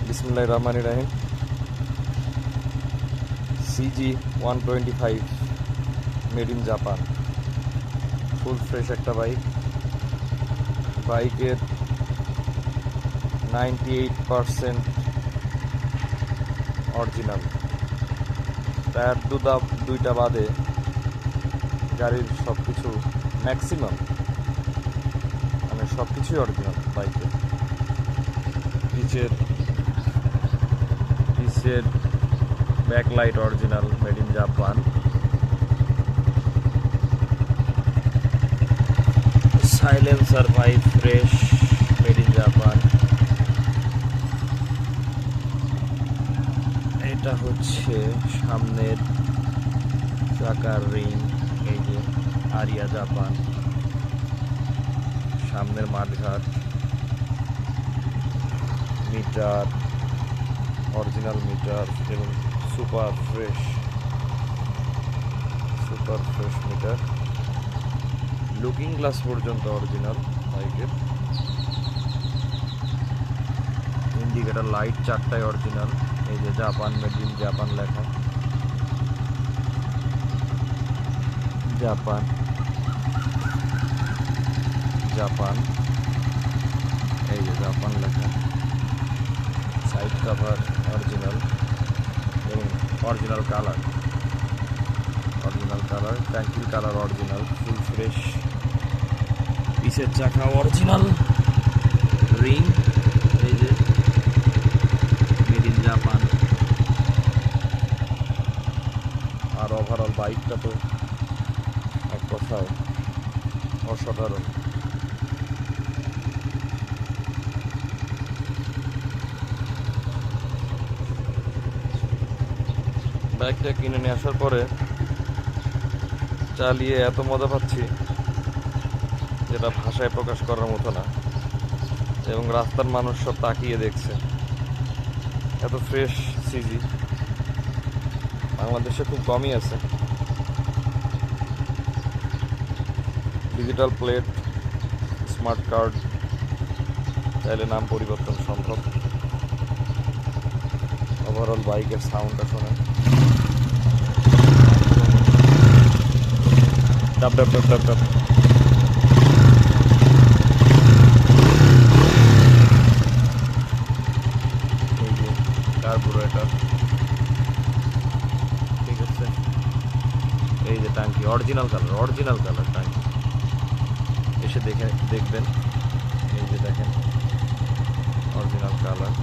বিসমিল্লাহির রহমানির রহিম। CG 125 made in Japan, full fresh একটা বাইক। বাইকের 98% অরিজিনাল। টায়ার দুইটা বাদে গাড়ির সব কিছু ম্যাক্সিমাম মানে সব কিছুই অরিজিনাল বাইকের। পিছের backlight original, made in Japan. Silencer ভাইব ফ্রেশ, মেড ইন জাপান। এটা হচ্ছে সামনের চাকার রিং, এই যে আরিয়া জাপান। সামনের মাঠঘাট, মিটার অরিজিনাল মিটার এবং super fresh meter. Looking glass পর্যন্ত অরিজিনাল বাইকের। ইন্ডিকেটার লাইট চারটায় অরিজিনাল, এই যে জাপান, মেড ইন জাপান লেখা। জাপান এই যে জাপান লেখা। সাইড কভার অরিজিনাল এবং অরিজিনাল কালার, ট্যাঙ্কির কালার অরিজিনাল, ফুল ফ্রেশ। পিছের চাকা অরিজিনাল, রিং এই যে মেড ইন জাপান। আর ওভারঅল বাইকটা তো এক কথায় অসাধারণ। বাইকটা কিনে নিয়ে আসার পরে চালিয়ে এত মজা পাচ্ছি যেটা ভাষায় প্রকাশ করার মতো না, এবং রাস্তার মানুষ সব তাকিয়ে দেখছে। এত ফ্রেশ সিজি বাংলাদেশে খুব কমই আছে। ডিজিটাল প্লেট, স্মার্ট কার্ড, চাইলে নাম পরিবর্তন সম্ভব। ওভারঅল বাইকের সাউন্ডটা শোনেন, ডাব ডাব ডাব ডাব ডাব। এই যে কার্বোরেটর, ঠিক আছে। এই যে ট্যাঙ্কি অরিজিনাল কালার ট্যাঙ্কি। এসে দেখবেন, এই যে দেখেন অরিজিনাল কালার।